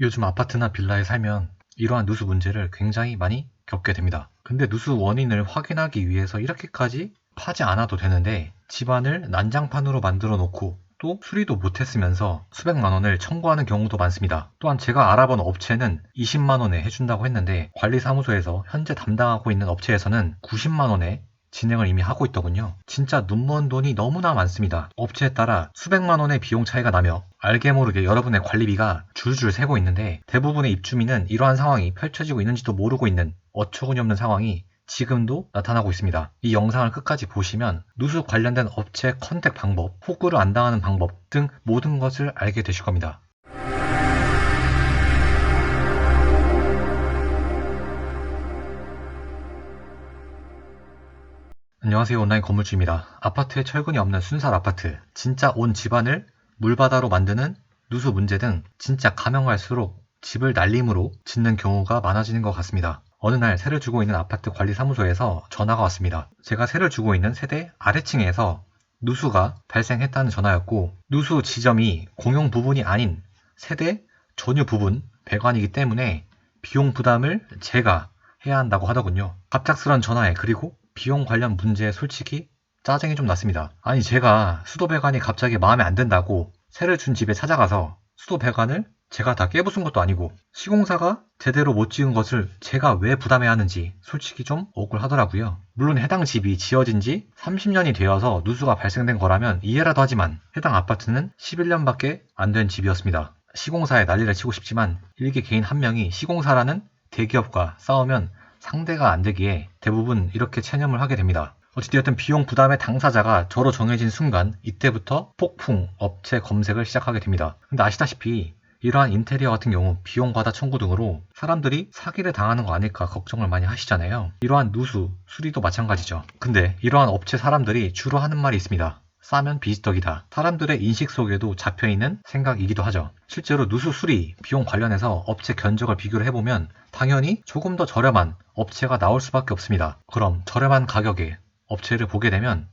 요즘 아파트나 빌라에 살면 이러한 누수 문제를 굉장히 많이 겪게 됩니다. 근데 누수 원인을 확인하기 위해서 이렇게까지 파지 않아도 되는데 집안을 난장판으로 만들어 놓고 또 수리도 못했으면서 수백만 원을 청구하는 경우도 많습니다. 또한 제가 알아본 업체는 20만 원에 해준다고 했는데 관리사무소에서 현재 담당하고 있는 업체에서는 90만 원에 진행을 이미 하고 있더군요. 진짜 눈먼 돈이 너무나 많습니다. 업체에 따라 수백만 원의 비용 차이가 나며 알게 모르게 여러분의 관리비가 줄줄 새고 있는데 대부분의 입주민은 이러한 상황이 펼쳐지고 있는지도 모르고 있는 어처구니 없는 상황이 지금도 나타나고 있습니다. 이 영상을 끝까지 보시면 누수 관련된 업체 컨택 방법, 호구를 안 당하는 방법 등 모든 것을 알게 되실 겁니다. 안녕하세요. 온라인 건물주입니다. 아파트에 철근이 없는 순살 아파트, 진짜 온 집안을 물바다로 만드는 누수 문제 등 진짜 가면 갈수록 집을 날림으로 짓는 경우가 많아지는 것 같습니다. 어느 날 세를 주고 있는 아파트 관리사무소에서 전화가 왔습니다. 제가 세를 주고 있는 세대 아래층에서 누수가 발생했다는 전화였고, 누수 지점이 공용 부분이 아닌 세대 전유 부분 배관이기 때문에 비용 부담을 제가 해야 한다고 하더군요. 갑작스런 전화에 그리고 비용 관련 문제에 솔직히 짜증이 좀 났습니다. 아니, 제가 수도 배관이 갑자기 마음에 안 든다고 세를 준 집에 찾아가서 수도 배관을 제가 다 깨부순 것도 아니고 시공사가 제대로 못 지은 것을 제가 왜 부담해야 하는지 솔직히 좀 억울하더라고요. 물론 해당 집이 지어진 지 30년이 되어서 누수가 발생된 거라면 이해라도 하지만 해당 아파트는 11년밖에 안 된 집이었습니다. 시공사에 난리를 치고 싶지만 일개 개인 한 명이 시공사라는 대기업과 싸우면 상대가 안 되기에 대부분 이렇게 체념을 하게 됩니다. 어찌되었든 비용 부담의 당사자가 저로 정해진 순간 이때부터 폭풍 업체 검색을 시작하게 됩니다. 근데 아시다시피 이러한 인테리어 같은 경우 비용 과다 청구 등으로 사람들이 사기를 당하는 거 아닐까 걱정을 많이 하시잖아요. 이러한 누수, 수리도 마찬가지죠. 근데 이러한 업체 사람들이 주로 하는 말이 있습니다. 싸면 비지떡이다. 사람들의 인식 속에도 잡혀있는 생각이기도 하죠. 실제로 누수 수리 비용 관련해서 업체 견적을 비교를 해보면 당연히 조금 더 저렴한 업체가 나올 수밖에 없습니다. 그럼 저렴한 가격에 업체를 보게 되면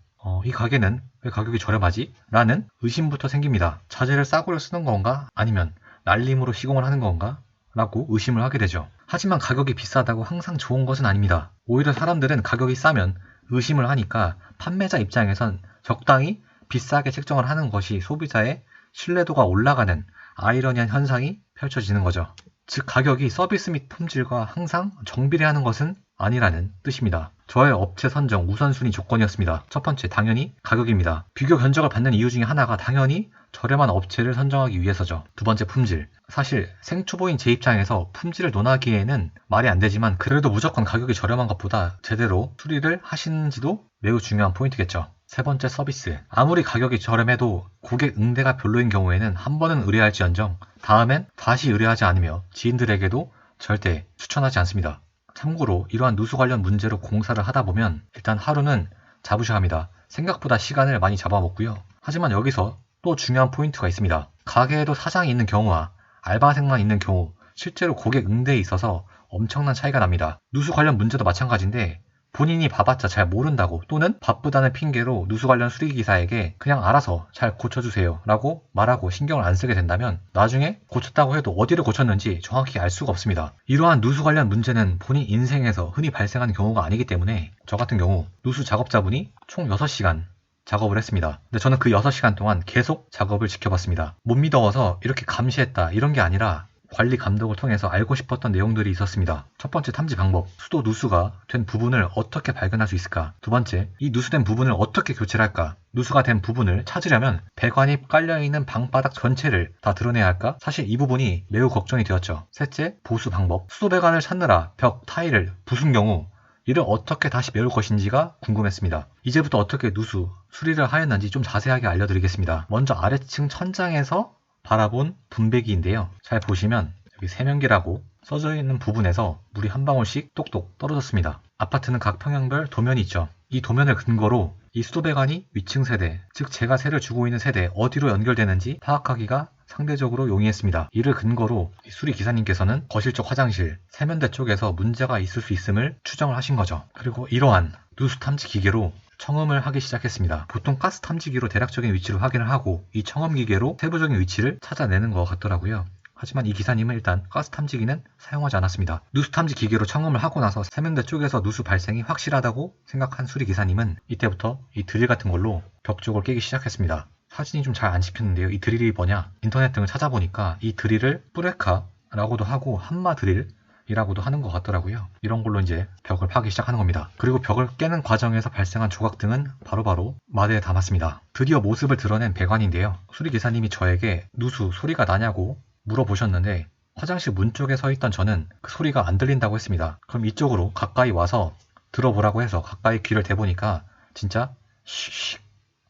이 가게는 왜 가격이 저렴하지? 라는 의심부터 생깁니다. 자재를 싸구려 쓰는 건가? 아니면 날림으로 시공을 하는 건가? 라고 의심을 하게 되죠. 하지만 가격이 비싸다고 항상 좋은 것은 아닙니다. 오히려 사람들은 가격이 싸면 의심을 하니까 판매자 입장에선 적당히 비싸게 책정을 하는 것이 소비자의 신뢰도가 올라가는 아이러니한 현상이 펼쳐지는 거죠. 즉 가격이 서비스 및 품질과 항상 정비례하는 것은 아니라는 뜻입니다. 저의 업체 선정 우선순위 조건이었습니다. 첫 번째, 당연히 가격입니다. 비교 견적을 받는 이유 중에 하나가 당연히 저렴한 업체를 선정하기 위해서죠. 두 번째, 품질. 사실 생초보인 제 입장에서 품질을 논하기에는 말이 안 되지만 그래도 무조건 가격이 저렴한 것보다 제대로 수리를 하시는지도 매우 중요한 포인트겠죠. 세 번째, 서비스. 아무리 가격이 저렴해도 고객 응대가 별로인 경우에는 한 번은 의뢰할지언정 다음엔 다시 의뢰하지 않으며 지인들에게도 절대 추천하지 않습니다. 참고로 이러한 누수 관련 문제로 공사를 하다 보면 일단 하루는 잡으셔야 합니다. 생각보다 시간을 많이 잡아먹고요. 하지만 여기서 또 중요한 포인트가 있습니다. 가게에도 사장이 있는 경우와 알바생만 있는 경우 실제로 고객 응대에 있어서 엄청난 차이가 납니다. 누수 관련 문제도 마찬가지인데 본인이 봐봤자 잘 모른다고 또는 바쁘다는 핑계로 누수 관련 수리기사에게 그냥 알아서 잘 고쳐주세요 라고 말하고 신경을 안 쓰게 된다면 나중에 고쳤다고 해도 어디를 고쳤는지 정확히 알 수가 없습니다. 이러한 누수 관련 문제는 본인 인생에서 흔히 발생하는 경우가 아니기 때문에 저 같은 경우 누수 작업자분이 총 6시간 작업을 했습니다. 근데 저는 그 6시간 동안 계속 작업을 지켜봤습니다. 못 믿어서 이렇게 감시했다 이런 게 아니라 관리 감독을 통해서 알고 싶었던 내용들이 있었습니다. 첫 번째, 탐지 방법. 수도 누수가 된 부분을 어떻게 발견할 수 있을까? 두 번째, 이 누수된 부분을 어떻게 교체를 할까? 누수가 된 부분을 찾으려면 배관이 깔려있는 방바닥 전체를 다 드러내야 할까? 사실 이 부분이 매우 걱정이 되었죠. 셋째, 보수 방법. 수도 배관을 찾느라 벽, 타일을 부순 경우 이를 어떻게 다시 메울 것인지가 궁금했습니다. 이제부터 어떻게 누수, 수리를 하였는지 좀 자세하게 알려드리겠습니다. 먼저 아래층 천장에서 바라본 분배기인데요. 잘 보시면 여기 세면기라고 써져 있는 부분에서 물이 한 방울씩 똑똑 떨어졌습니다. 아파트는 각 평형별 도면이 있죠. 이 도면을 근거로 이 수도배관이 위층 세대, 즉 제가 세를 주고 있는 세대 어디로 연결되는지 파악하기가 상대적으로 용이했습니다. 이를 근거로 수리 기사님께서는 거실 쪽 화장실, 세면대 쪽에서 문제가 있을 수 있음을 추정을 하신 거죠. 그리고 이러한 누수 탐지 기계로 청음을 하기 시작했습니다. 보통 가스 탐지기로 대략적인 위치를 확인을 하고 이 청음 기계로 세부적인 위치를 찾아내는 것 같더라고요. 하지만 이 기사님은 일단 가스 탐지기는 사용하지 않았습니다. 누수 탐지 기계로 점검을 하고 나서 세면대 쪽에서 누수 발생이 확실하다고 생각한 수리 기사님은 이때부터 이 드릴 같은 걸로 벽 쪽을 깨기 시작했습니다. 사진이 좀 잘 안 잡히는데요. 이 드릴이 뭐냐? 인터넷 등을 찾아보니까 이 드릴을 뿌레카라고도 하고 한마 드릴이라고도 하는 것 같더라고요. 이런 걸로 이제 벽을 파기 시작하는 겁니다. 그리고 벽을 깨는 과정에서 발생한 조각 등은 바로바로 마대에 담았습니다. 드디어 모습을 드러낸 배관인데요. 수리 기사님이 저에게 누수 소리가 나냐고 물어보셨는데 화장실 문 쪽에 서 있던 저는 그 소리가 안 들린다고 했습니다. 그럼 이쪽으로 가까이 와서 들어보라고 해서 가까이 귀를 대보니까 진짜 씩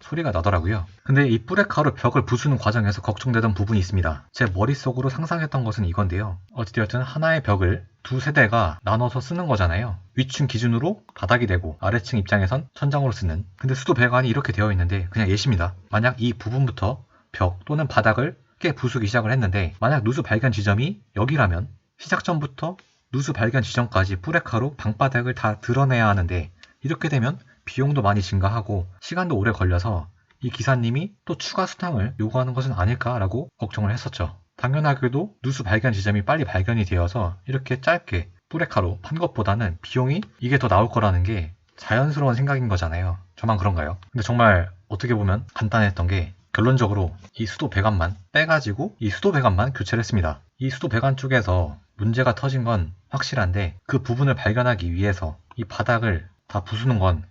소리가 나더라고요. 근데 이 뿌레카로 벽을 부수는 과정에서 걱정되던 부분이 있습니다. 제 머릿속으로 상상했던 것은 이건데요. 어찌되었든 하나의 벽을 두 세대가 나눠서 쓰는 거잖아요. 위층 기준으로 바닥이 되고 아래층 입장에선 천장으로 쓰는. 근데 수도 배관이 이렇게 되어 있는데 그냥 예시입니다. 만약 이 부분부터 벽 또는 바닥을 깨 부수기 시작을 했는데 만약 누수 발견 지점이 여기라면 시작 전부터 누수 발견 지점까지 뿌레카로 방바닥을 다 드러내야 하는데 이렇게 되면 비용도 많이 증가하고 시간도 오래 걸려서 이 기사님이 또 추가 수당을 요구하는 것은 아닐까라고 걱정을 했었죠. 당연하게도 누수 발견 지점이 빨리 발견이 되어서 이렇게 짧게 뿌레카로 판 것보다는 비용이 이게 더 나올 거라는 게 자연스러운 생각인 거잖아요. 저만 그런가요? 근데 정말 어떻게 보면 간단했던 게 결론적으로 이 수도 배관만 빼가지고 이 수도 배관만 교체를 했습니다. 이 수도 배관 쪽에서 문제가 터진 건 확실한데 그 부분을 발견하기 위해서 이 바닥을 다 부수는 건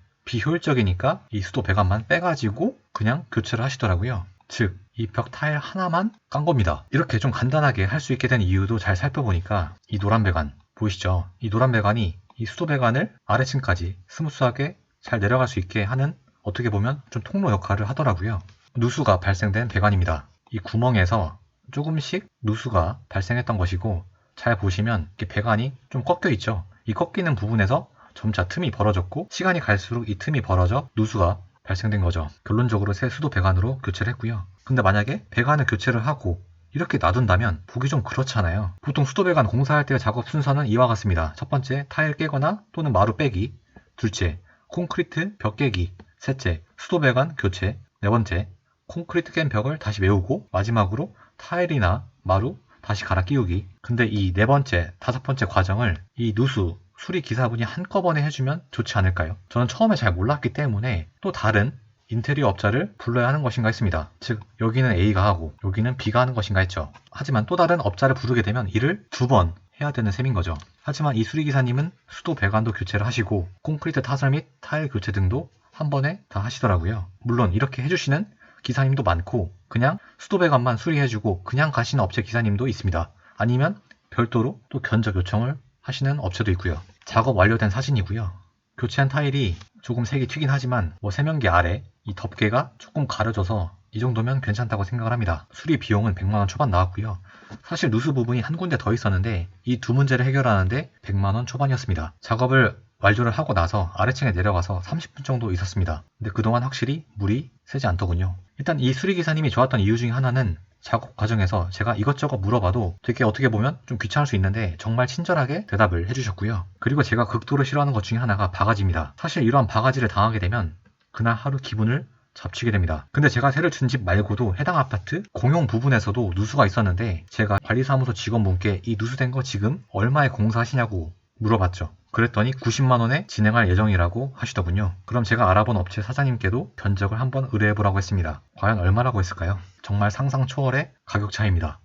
비효율적이니까 이 수도 배관만 빼가지고 그냥 교체를 하시더라고요. 즉, 이 벽 타일 하나만 깐 겁니다. 이렇게 좀 간단하게 할 수 있게 된 이유도 잘 살펴보니까 이 노란 배관 보이시죠? 이 노란 배관이 이 수도 배관을 아래층까지 스무스하게 잘 내려갈 수 있게 하는 어떻게 보면 좀 통로 역할을 하더라고요. 누수가 발생된 배관입니다. 이 구멍에서 조금씩 누수가 발생했던 것이고 잘 보시면 이렇게 배관이 좀 꺾여 있죠. 이 꺾이는 부분에서 점차 틈이 벌어졌고 시간이 갈수록 이 틈이 벌어져 누수가 발생된 거죠. 결론적으로 새 수도 배관으로 교체를 했고요. 근데 만약에 배관을 교체를 하고 이렇게 놔둔다면 보기 좀 그렇잖아요. 보통 수도 배관 공사할 때의 작업 순서는 이와 같습니다. 첫 번째, 타일 깨거나 또는 마루 빼기. 둘째, 콘크리트 벽 깨기. 셋째, 수도 배관 교체. 네 번째, 콘크리트 깬 벽을 다시 메우고 마지막으로 타일이나 마루 다시 갈아 끼우기. 근데 이 네 번째, 다섯 번째 과정을 이 누수 수리 기사분이 한꺼번에 해주면 좋지 않을까요? 저는 처음에 잘 몰랐기 때문에 또 다른 인테리어 업자를 불러야 하는 것인가 했습니다. 즉 여기는 A가 하고 여기는 B가 하는 것인가 했죠. 하지만 또 다른 업자를 부르게 되면 이를 두 번 해야 되는 셈인 거죠. 하지만 이 수리기사님은 수도 배관도 교체를 하시고 콘크리트 타설 및 타일 교체 등도 한 번에 다 하시더라고요. 물론 이렇게 해주시는 기사님도 많고 그냥 수도 배관만 수리해주고 그냥 가시는 업체 기사님도 있습니다. 아니면 별도로 또 견적 요청을 하시는 업체도 있고요. 작업 완료된 사진이고요. 교체한 타일이 조금 색이 튀긴 하지만 세면기 아래 이 덮개가 조금 가려져서 이 정도면 괜찮다고 생각을 합니다. 수리 비용은 100만원 초반 나왔고요. 사실 누수 부분이 한 군데 더 있었는데 이 두 문제를 해결하는데 100만원 초반이었습니다. 작업을 완료를 하고 나서 아래층에 내려가서 30분 정도 있었습니다. 근데 그동안 확실히 물이 새지 않더군요. 일단 이 수리기사님이 좋았던 이유 중에 하나는 작업 과정에서 제가 이것저것 물어봐도 되게 어떻게 보면 좀 귀찮을 수 있는데 정말 친절하게 대답을 해주셨고요. 그리고 제가 극도로 싫어하는 것 중에 하나가 바가지입니다. 사실 이러한 바가지를 당하게 되면 그날 하루 기분을 잡치게 됩니다. 근데 제가 세를 준 집 말고도 해당 아파트 공용 부분에서도 누수가 있었는데 제가 관리사무소 직원분께 이 누수된 거 지금 얼마에 공사하시냐고 물어봤죠. 그랬더니 90만원에 진행할 예정이라고 하시더군요. 그럼 제가 알아본 업체 사장님께도 견적을 한번 의뢰해보라고 했습니다. 과연 얼마라고 했을까요? 정말 상상 초월의 가격 차이입니다.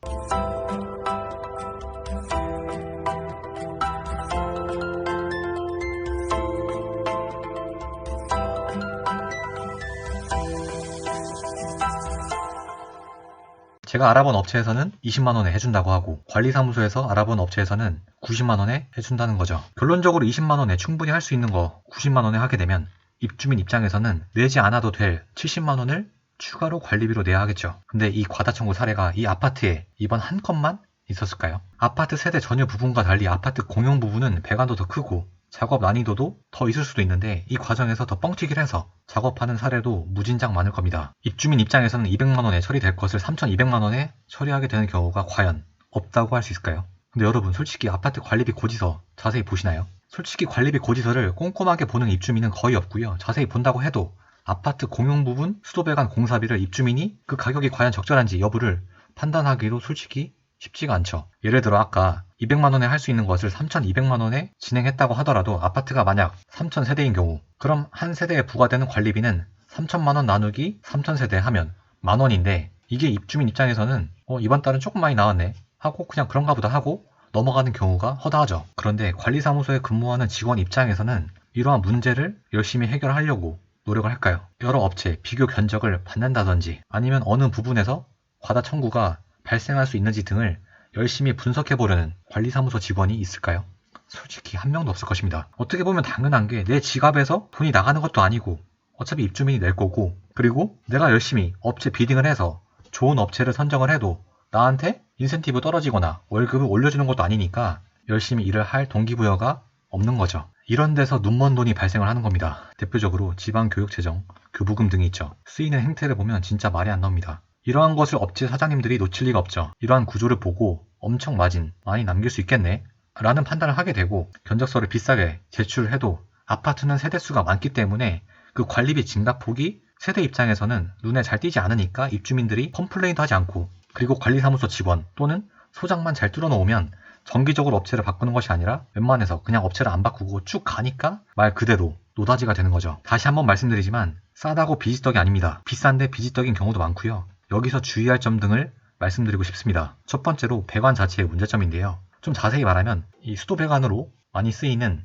제가 알아본 업체에서는 20만원에 해준다고 하고 관리사무소에서 알아본 업체에서는 90만원에 해준다는 거죠. 결론적으로 20만원에 충분히 할 수 있는 거 90만원에 하게 되면 입주민 입장에서는 내지 않아도 될 70만원을 추가로 관리비로 내야 하겠죠. 근데 이 과다청구 사례가 이 아파트에 이번 한 건만 있었을까요? 아파트 세대 전유 부분과 달리 아파트 공용 부분은 배관도 더 크고 작업 난이도도 더 있을 수도 있는데 이 과정에서 더 뻥튀기를 해서 작업하는 사례도 무진장 많을 겁니다. 입주민 입장에서는 200만원에 처리될 것을 3,200만원에 처리하게 되는 경우가 과연 없다고 할 수 있을까요? 근데 여러분 솔직히 아파트 관리비 고지서 자세히 보시나요? 솔직히 관리비 고지서를 꼼꼼하게 보는 입주민은 거의 없고요. 자세히 본다고 해도 아파트 공용 부분 수도배관 공사비를 입주민이 그 가격이 과연 적절한지 여부를 판단하기도 솔직히 쉽지가 않죠. 예를 들어 아까 200만 원에 할 수 있는 것을 3,200만 원에 진행했다고 하더라도 아파트가 만약 3,000세대인 경우 그럼 한 세대에 부과되는 관리비는 3,000만 원 나누기 3,000세대 하면 10,000원인데 이게 입주민 입장에서는 이번 달은 조금 많이 나왔네 하고 그냥 그런가 보다 하고 넘어가는 경우가 허다하죠. 그런데 관리사무소에 근무하는 직원 입장에서는 이러한 문제를 열심히 해결하려고 노력을 할까요? 여러 업체 비교 견적을 받는다든지 아니면 어느 부분에서 과다 청구가 발생할 수 있는지 등을 열심히 분석해보려는 관리사무소 직원이 있을까요? 솔직히 한 명도 없을 것입니다. 어떻게 보면 당연한 게 내 지갑에서 돈이 나가는 것도 아니고 어차피 입주민이 낼 거고 그리고 내가 열심히 업체 비딩을 해서 좋은 업체를 선정을 해도 나한테 인센티브 떨어지거나 월급을 올려주는 것도 아니니까 열심히 일을 할 동기부여가 없는 거죠. 이런 데서 눈먼 돈이 발생을 하는 겁니다. 대표적으로 지방교육재정, 교부금 등이 있죠. 쓰이는 행태를 보면 진짜 말이 안 나옵니다. 이러한 것을 업체 사장님들이 놓칠 리가 없죠. 이러한 구조를 보고 엄청 마진 많이 남길 수 있겠네 라는 판단을 하게 되고 견적서를 비싸게 제출해도 아파트는 세대수가 많기 때문에 그 관리비 증가폭이 세대 입장에서는 눈에 잘 띄지 않으니까 입주민들이 컴플레인도 하지 않고 그리고 관리사무소 직원 또는 소장만 잘 뚫어놓으면 정기적으로 업체를 바꾸는 것이 아니라 웬만해서 그냥 업체를 안 바꾸고 쭉 가니까 말 그대로 노다지가 되는 거죠. 다시 한번 말씀드리지만 싸다고 비지떡이 아닙니다. 비싼데 비지떡인 경우도 많고요. 여기서 주의할 점 등을 말씀드리고 싶습니다. 첫 번째로 배관 자체의 문제점인데요. 좀 자세히 말하면 이 수도 배관으로 많이 쓰이는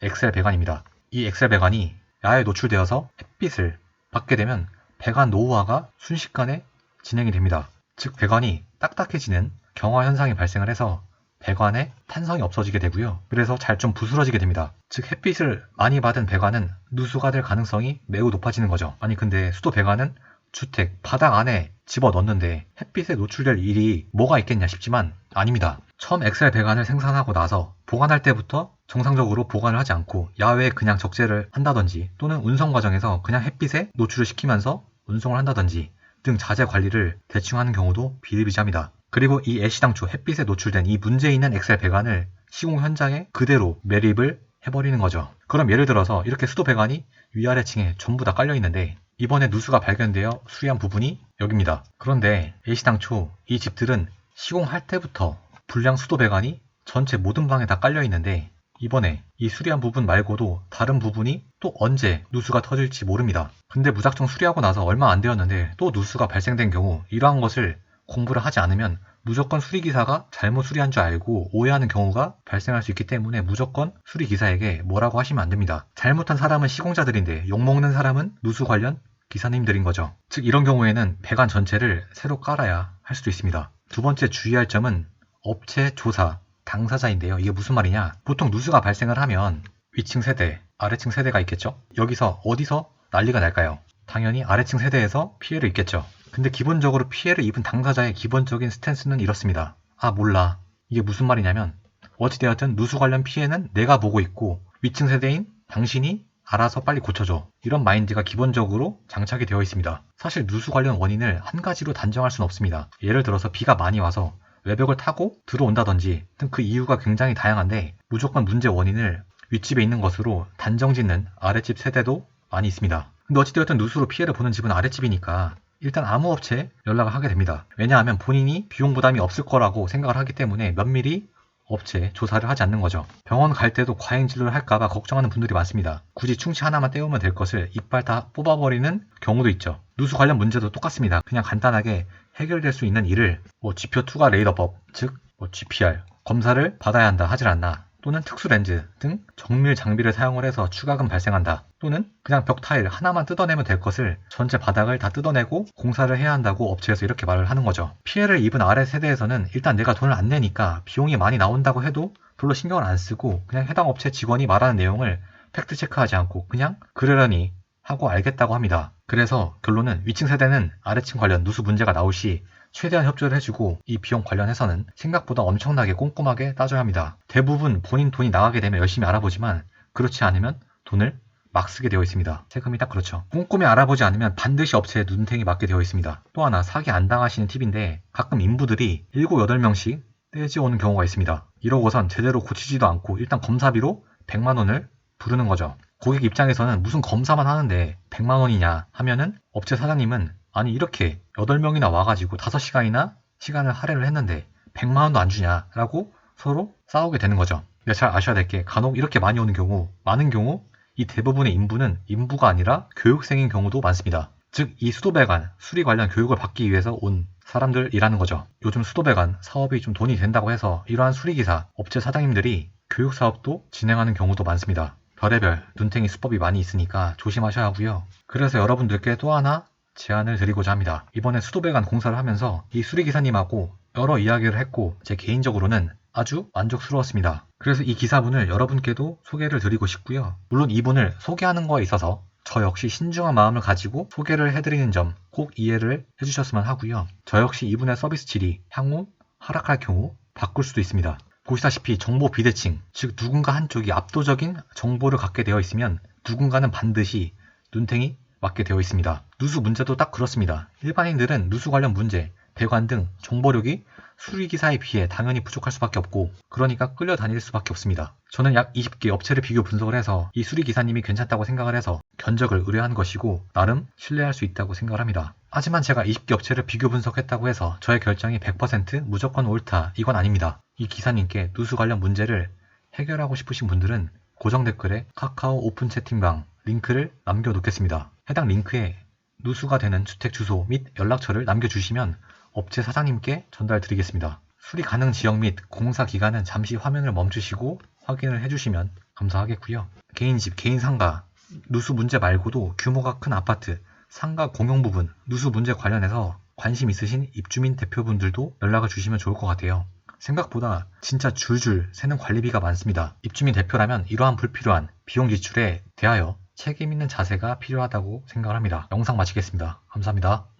엑셀 배관입니다. 이 엑셀 배관이 야외에 노출되어서 햇빛을 받게 되면 배관 노후화가 순식간에 진행이 됩니다. 즉 배관이 딱딱해지는 경화 현상이 발생을 해서 배관에 탄성이 없어지게 되고요. 그래서 잘 좀 부스러지게 됩니다. 즉 햇빛을 많이 받은 배관은 누수가 될 가능성이 매우 높아지는 거죠. 아니 근데 수도 배관은 주택 바닥 안에 집어넣는데 햇빛에 노출될 일이 뭐가 있겠냐 싶지만 아닙니다. 처음 엑셀 배관을 생산하고 나서 보관할 때부터 정상적으로 보관을 하지 않고 야외에 그냥 적재를 한다든지 또는 운송 과정에서 그냥 햇빛에 노출을 시키면서 운송을 한다든지 등 자재 관리를 대충 하는 경우도 비일비재합니다. 그리고 이 애시당초 햇빛에 노출된 이 문제 있는 엑셀 배관을 시공 현장에 그대로 매립을 해버리는 거죠. 그럼 예를 들어서 이렇게 수도 배관이 위아래층에 전부 다 깔려 있는데 이번에 누수가 발견되어 수리한 부분이 여기입니다. 그런데 애시당초 이 집들은 시공할 때부터 불량 수도 배관이 전체 모든 방에 다 깔려 있는데 이번에 이 수리한 부분 말고도 다른 부분이 또 언제 누수가 터질지 모릅니다. 근데 무작정 수리하고 나서 얼마 안 되었는데 또 누수가 발생된 경우 이러한 것을 공부를 하지 않으면 무조건 수리기사가 잘못 수리한 줄 알고 오해하는 경우가 발생할 수 있기 때문에 무조건 수리기사에게 뭐라고 하시면 안 됩니다. 잘못한 사람은 시공자들인데 욕먹는 사람은 누수 관련 기사님들인 거죠. 즉 이런 경우에는 배관 전체를 새로 깔아야 할 수도 있습니다. 두 번째 주의할 점은 업체 조사 당사자인데요. 이게 무슨 말이냐? 보통 누수가 발생을 하면 위층 세대, 아래층 세대가 있겠죠? 여기서 어디서 난리가 날까요? 당연히 아래층 세대에서 피해를 입겠죠. 근데 기본적으로 피해를 입은 당사자의 기본적인 스탠스는 이렇습니다. 아 몰라. 이게 무슨 말이냐면 어찌되었든 누수 관련 피해는 내가 보고 있고 위층 세대인 당신이 알아서 빨리 고쳐줘. 이런 마인드가 기본적으로 장착이 되어 있습니다. 사실 누수 관련 원인을 한 가지로 단정할 수는 없습니다. 예를 들어서 비가 많이 와서 외벽을 타고 들어온다든지 등 그 이유가 굉장히 다양한데 무조건 문제 원인을 윗집에 있는 것으로 단정 짓는 아랫집 세대도 많이 있습니다. 근데 어찌되었든 누수로 피해를 보는 집은 아랫집이니까 일단 아무 업체에 연락을 하게 됩니다. 왜냐하면 본인이 비용 부담이 없을 거라고 생각을 하기 때문에 면밀히 업체 조사를 하지 않는 거죠. 병원 갈 때도 과잉 진료를 할까봐 걱정하는 분들이 많습니다. 굳이 충치 하나만 떼우면 될 것을 이빨 다 뽑아버리는 경우도 있죠. 누수 관련 문제도 똑같습니다. 그냥 간단하게 해결될 수 있는 일을 지표 투과 레이더법, 즉 GPR 검사를 받아야 한다 하질 않나, 또는 특수 렌즈 등 정밀 장비를 사용을 해서 추가금 발생한다, 또는 그냥 벽 타일 하나만 뜯어내면 될 것을 전체 바닥을 다 뜯어내고 공사를 해야 한다고 업체에서 이렇게 말을 하는 거죠. 피해를 입은 아래 세대에서는 일단 내가 돈을 안 내니까 비용이 많이 나온다고 해도 별로 신경을 안 쓰고 그냥 해당 업체 직원이 말하는 내용을 팩트 체크하지 않고 그냥 그러려니 하고 알겠다고 합니다. 그래서 결론은 위층 세대는 아래층 관련 누수 문제가 나올 시 최대한 협조를 해주고 이 비용 관련해서는 생각보다 엄청나게 꼼꼼하게 따져야 합니다. 대부분 본인 돈이 나가게 되면 열심히 알아보지만 그렇지 않으면 돈을 막 쓰게 되어 있습니다. 세금이 딱 그렇죠. 꼼꼼히 알아보지 않으면 반드시 업체에 눈탱이 맞게 되어 있습니다. 또 하나 사기 안 당하시는 팁인데 가끔 인부들이 7, 8명씩 떼지오는 경우가 있습니다. 이러고선 제대로 고치지도 않고 일단 검사비로 100만 원을 부르는 거죠. 고객 입장에서는 무슨 검사만 하는데 100만 원이냐 하면은 업체 사장님은 아니 이렇게 8명이나 와가지고 5시간이나 시간을 할애를 했는데 100만 원도 안 주냐라고 서로 싸우게 되는 거죠. 근데 잘 아셔야 될 게 간혹 이렇게 많이 오는 경우, 많은 경우 이 대부분의 인부는 인부가 아니라 교육생인 경우도 많습니다. 즉 이 수도배관, 수리 관련 교육을 받기 위해서 온 사람들이라는 거죠. 요즘 수도배관 사업이 좀 돈이 된다고 해서 이러한 수리기사, 업체 사장님들이 교육사업도 진행하는 경우도 많습니다. 별의별 눈탱이 수법이 많이 있으니까 조심하셔야 하고요. 그래서 여러분들께 또 하나 제안을 드리고자 합니다. 이번에 수도배관 공사를 하면서 이 수리기사님하고 여러 이야기를 했고 제 개인적으로는 아주 만족스러웠습니다. 그래서 이 기사분을 여러분께도 소개를 드리고 싶고요. 물론 이분을 소개하는 거에 있어서 저 역시 신중한 마음을 가지고 소개를 해드리는 점 꼭 이해를 해주셨으면 하고요. 저 역시 이분의 서비스 질이 향후 하락할 경우 바꿀 수도 있습니다. 보시다시피 정보 비대칭, 즉 누군가 한쪽이 압도적인 정보를 갖게 되어 있으면 누군가는 반드시 눈탱이 맞게 되어 있습니다. 누수 문제도 딱 그렇습니다. 일반인들은 누수 관련 문제, 배관 등 정보력이 수리기사에 비해 당연히 부족할 수밖에 없고 그러니까 끌려다닐 수밖에 없습니다. 저는 약 20개 업체를 비교 분석을 해서 이 수리기사님이 괜찮다고 생각을 해서 견적을 의뢰한 것이고 나름 신뢰할 수 있다고 생각을 합니다. 하지만 제가 20개 업체를 비교 분석했다고 해서 저의 결정이 100% 무조건 옳다 이건 아닙니다. 이 기사님께 누수 관련 문제를 해결하고 싶으신 분들은 고정 댓글에 카카오 오픈 채팅방 링크를 남겨놓겠습니다. 해당 링크에 누수가 되는 주택 주소 및 연락처를 남겨주시면 업체 사장님께 전달드리겠습니다. 수리 가능 지역 및 공사 기간은 잠시 화면을 멈추시고 확인을 해주시면 감사하겠고요. 개인집, 개인상가, 누수 문제 말고도 규모가 큰 아파트, 상가 공용 부분, 누수 문제 관련해서 관심 있으신 입주민 대표분들도 연락을 주시면 좋을 것 같아요. 생각보다 진짜 줄줄 새는 관리비가 많습니다. 입주민 대표라면 이러한 불필요한 비용 지출에 대하여 책임 있는 자세가 필요하다고 생각을 합니다. 영상 마치겠습니다. 감사합니다.